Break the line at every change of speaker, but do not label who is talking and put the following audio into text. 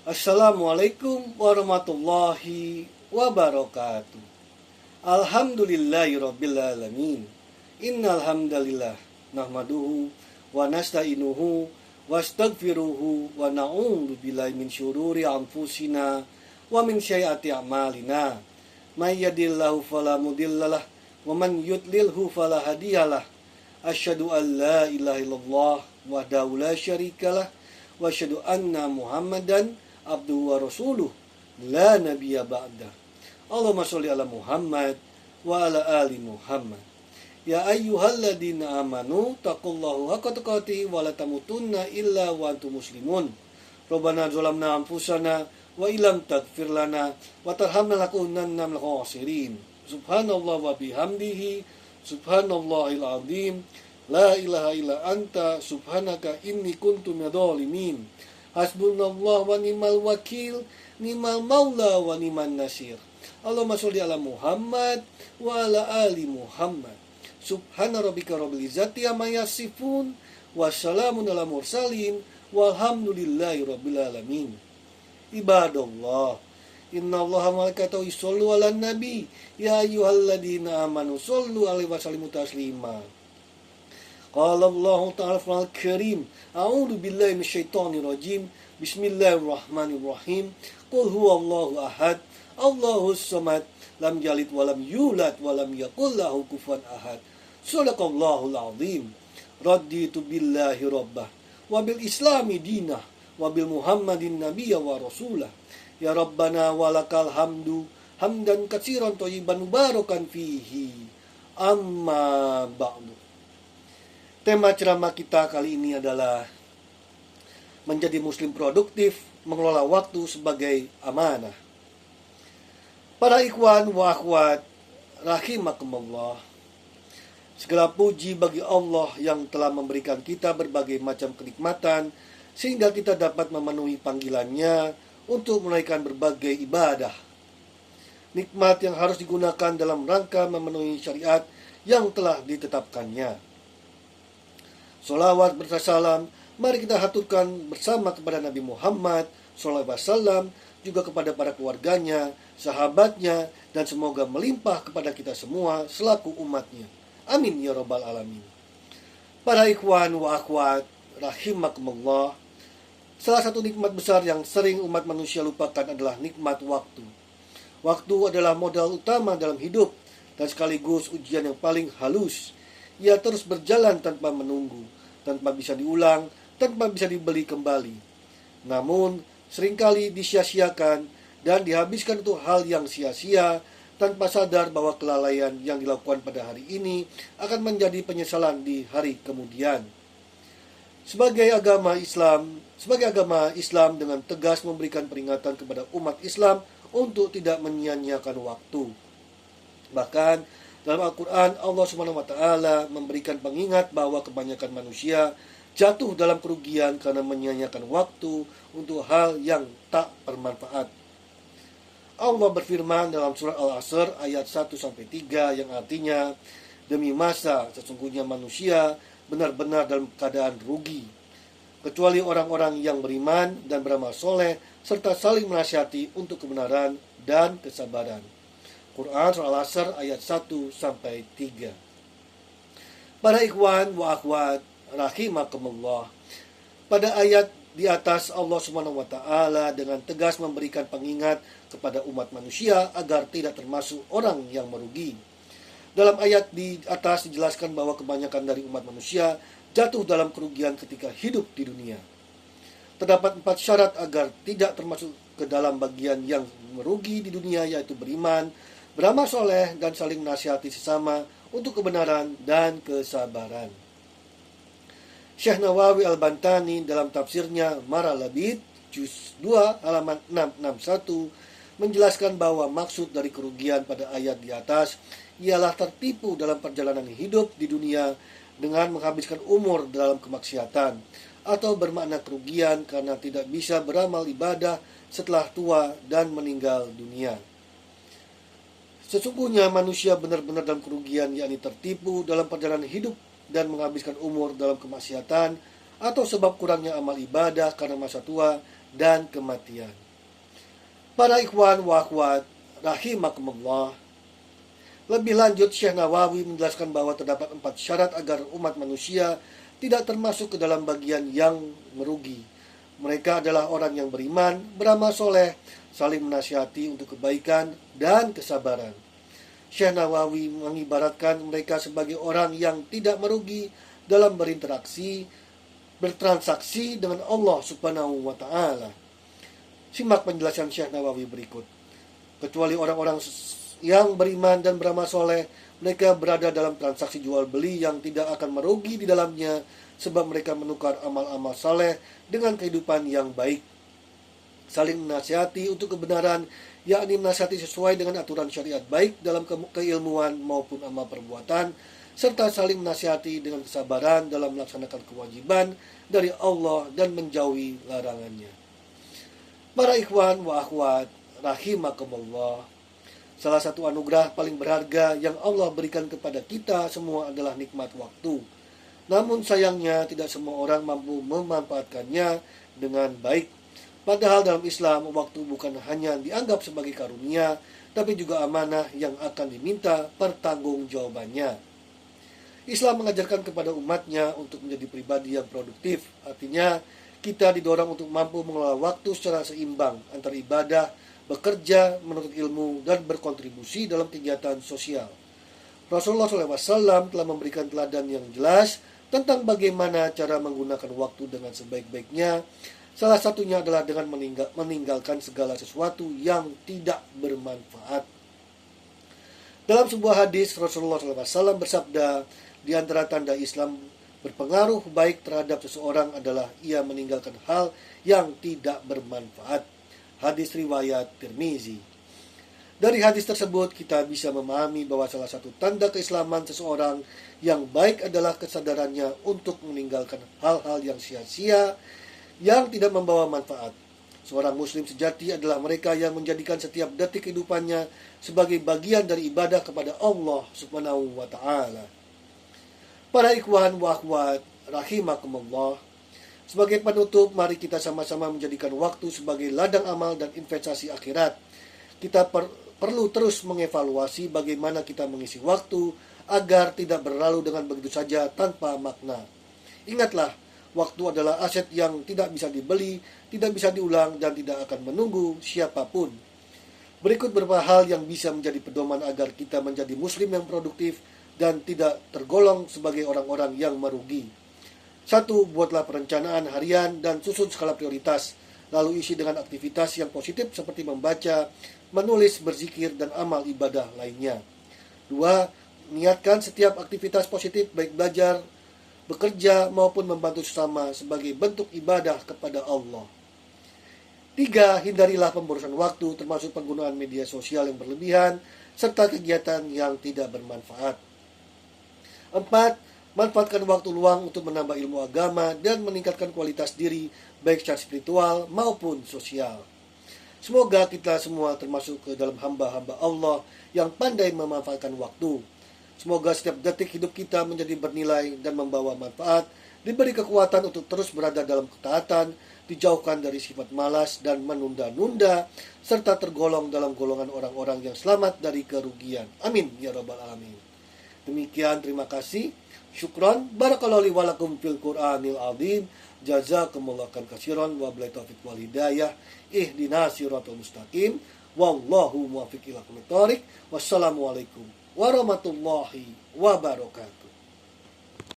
Assalamualaikum warahmatullahi wabarakatuh. Alhamdulillahirrabbilalamin. Innal hamdalillah nahmaduhu wa nasta'inuhu wa astaghfiruhu wa na'udzu billahi min syururi anfusina wa min sayyiati a'malina. May yahdihillahu fala mudhillalah wa man yudlilhu fala hadiyalah. Asyhadu an la ilaha illallah wahdahu la syarikalah wa asyhadu anna Muhammadan abduhu wa rasuluh la nabiyya ba'da. Allahumma sholli ala Muhammad wa ala ali Muhammad. Ya ayyuhalladzina amanu taqullaha haqqa tuqatih wa la tamutunna illa wa antum muslimun. Rabbana zalamna anfusana wa illam taghfir lana wa tarhamna lanakunanna minal khasirin. Subhanallah wa bihamdihi subhanallahil azim. La ilaha illa anta subhanaka inni kuntu minadh dhalimin. Hasbunallah wa ni'mal wakil, ni'mal maula wa ni'man nasir. Allahumma sholli ala Muhammad wa ala ali Muhammad. Subhana rabbika rabbil izzati amma yasifun wa salamun ala mursalin walhamdulillahi rabbil alamin. Ibadallah, innallaha wa malaikatahu yushollu 'alan nabi ya ayyuhalladzina amanu shollu 'alaihi wa sallimu taslima. Qala Allah Ta'ala fil Karim, a'udzu billahi minasyaitonir rajim. Bismillahirrahmanirrahim. Qul huwallahu ahad, Allahus samad, lam yalid wa lam yulad wa lam yakul lahu kufuwan ahad. Shadaqallahul azim. Raditu billahi rabbah wa bil islami dinah wa bil Muhammadin nabiyya wa rasulah. Ya Rabbana walakal hamdu hamdan katsiran thayyiban mubarakan fihi. Amma ba'du. Tema ceramah kita kali ini adalah menjadi muslim produktif, mengelola waktu sebagai amanah. Para ikhwan wa akhwat rahimakumullah, segala puji bagi Allah yang telah memberikan kita berbagai macam kenikmatan sehingga kita dapat memenuhi panggilannya untuk menunaikan berbagai ibadah. Nikmat yang harus digunakan dalam rangka memenuhi syariat yang telah ditetapkannya. Sholawat berserta salam mari kita haturkan bersama kepada Nabi Muhammad SAW, juga kepada para keluarganya, sahabatnya, dan semoga melimpah kepada kita semua selaku umatnya. Amin ya rabbal alamin. Para ikhwan wa akhwat rahimakumullah, salah satu nikmat besar yang sering umat manusia lupakan adalah nikmat waktu. Waktu adalah modal utama dalam hidup dan sekaligus ujian yang paling halus. Ia terus berjalan tanpa menunggu, tanpa bisa diulang, tanpa bisa dibeli kembali. Namun, seringkali disia-siakan dan dihabiskan untuk hal yang sia-sia, tanpa sadar bahwa kelalaian yang dilakukan pada hari ini akan menjadi penyesalan di hari kemudian. Sebagai agama Islam dengan tegas memberikan peringatan kepada umat Islam untuk tidak menyia-nyiakan waktu. Bahkan dalam Al-Quran, Allah SWT memberikan pengingat bahwa kebanyakan manusia jatuh dalam kerugian karena menyia-nyiakan waktu untuk hal yang tak bermanfaat. Allah berfirman dalam surah Al-Asr ayat 1-3 yang artinya, demi masa sesungguhnya manusia benar-benar dalam keadaan rugi, kecuali orang-orang yang beriman dan beramal soleh serta saling menasihati untuk kebenaran dan kesabaran. Quran surah Al-Asr ayat 1-3. Para ikhwan wa akhwat rahimakumullah, pada ayat di atas Allah SWT dengan tegas memberikan pengingat kepada umat manusia agar tidak termasuk orang yang merugi. Dalam ayat di atas dijelaskan bahwa kebanyakan dari umat manusia jatuh dalam kerugian ketika hidup di dunia. Terdapat 4 syarat agar tidak termasuk ke dalam bagian yang merugi di dunia, yaitu beriman, beramal soleh, dan saling menasihati sesama untuk kebenaran dan kesabaran. Syekh Nawawi Al-Bantani dalam tafsirnya Marah Labid juz 2 halaman 661 menjelaskan bahwa maksud dari kerugian pada ayat di atas ialah tertipu dalam perjalanan hidup di dunia dengan menghabiskan umur dalam kemaksiatan, atau bermakna kerugian karena tidak bisa beramal ibadah setelah tua dan meninggal dunia. Sesungguhnya manusia benar-benar dalam kerugian, yakni tertipu dalam perjalanan hidup dan menghabiskan umur dalam kemaksiatan, atau sebab kurangnya amal ibadah karena masa tua dan kematian. Para ikhwan wa akhwat rahimakumullah, lebih lanjut Syekh Nawawi menjelaskan bahwa terdapat 4 syarat agar umat manusia tidak termasuk ke dalam bagian yang merugi. Mereka adalah orang yang beriman, beramal soleh, saling menasihati untuk kebaikan dan kesabaran. Syekh Nawawi mengibaratkan mereka sebagai orang yang tidak merugi dalam bertransaksi dengan Allah Subhanahu wa Ta'ala. Simak penjelasan Syekh Nawawi berikut. Kecuali orang-orang yang beriman dan beramal soleh, mereka berada dalam transaksi jual beli yang tidak akan merugi di dalamnya, sebab mereka menukar amal-amal saleh dengan kehidupan yang baik. Saling menasihati untuk kebenaran, yakni menasihati sesuai dengan aturan syariat baik dalam keilmuan maupun amal perbuatan, serta saling menasihati dengan kesabaran dalam melaksanakan kewajiban dari Allah dan menjauhi larangannya. Para ikhwan wa akhwat rahimakumullah, salah satu anugerah paling berharga yang Allah berikan kepada kita semua adalah nikmat waktu. Namun sayangnya tidak semua orang mampu memanfaatkannya dengan baik. Padahal dalam Islam, waktu bukan hanya dianggap sebagai karunia, tapi juga amanah yang akan diminta pertanggungjawabannya. Islam mengajarkan kepada umatnya untuk menjadi pribadi yang produktif. Artinya, kita didorong untuk mampu mengelola waktu secara seimbang antara ibadah, bekerja, menuntut ilmu, dan berkontribusi dalam kegiatan sosial. Rasulullah SAW telah memberikan teladan yang jelas tentang bagaimana cara menggunakan waktu dengan sebaik-baiknya. Salah satunya adalah dengan meninggalkan segala sesuatu yang tidak bermanfaat. Dalam sebuah hadis, Rasulullah SAW bersabda, di antara tanda Islam berpengaruh baik terhadap seseorang adalah ia meninggalkan hal yang tidak bermanfaat. Hadis riwayat Tirmizi. Dari hadis tersebut kita bisa memahami bahwa salah satu tanda keislaman seseorang yang baik adalah kesadarannya untuk meninggalkan hal-hal yang sia-sia yang tidak membawa manfaat. Seorang muslim sejati adalah mereka yang menjadikan setiap detik kehidupannya sebagai bagian dari ibadah kepada Allah Subhanahu wa Ta'ala. Para ikhwan wa akhwat rahimakumullah, sebagai penutup, mari kita sama-sama menjadikan waktu sebagai ladang amal dan investasi akhirat. Kita perlu terus mengevaluasi bagaimana kita mengisi waktu agar tidak berlalu dengan begitu saja tanpa makna. Ingatlah, waktu adalah aset yang tidak bisa dibeli, tidak bisa diulang, dan tidak akan menunggu siapapun. Berikut beberapa hal yang bisa menjadi pedoman agar kita menjadi muslim yang produktif dan tidak tergolong sebagai orang-orang yang merugi. 1. Buatlah perencanaan harian dan susun skala prioritas, lalu isi dengan aktivitas yang positif seperti membaca, menulis, berzikir, dan amal ibadah lainnya. 2. Niatkan setiap aktivitas positif baik belajar, bekerja, maupun membantu sesama sebagai bentuk ibadah kepada Allah. 3. Hindarilah pemborosan waktu termasuk penggunaan media sosial yang berlebihan serta kegiatan yang tidak bermanfaat. 4. Manfaatkan waktu luang untuk menambah ilmu agama dan meningkatkan kualitas diri baik secara spiritual maupun sosial. Semoga kita semua termasuk ke dalam hamba-hamba Allah yang pandai memanfaatkan waktu. Semoga setiap detik hidup kita menjadi bernilai dan membawa manfaat, diberi kekuatan untuk terus berada dalam ketaatan, dijauhkan dari sifat malas dan menunda-nunda, serta tergolong dalam golongan orang-orang yang selamat dari kerugian. Amin ya rabbal alamin. Demikian, terima kasih. Syukran, barakallahu li walakum fil Qur'anil azim. Jazakumullah katsiran wa billahi taufiq wal hidayah. Ihdinas siratal mustaqim. Wallahu muwaffiq ila aqwamit thoriq. Wassalamualaikum warahmatullahi wabarakatuh.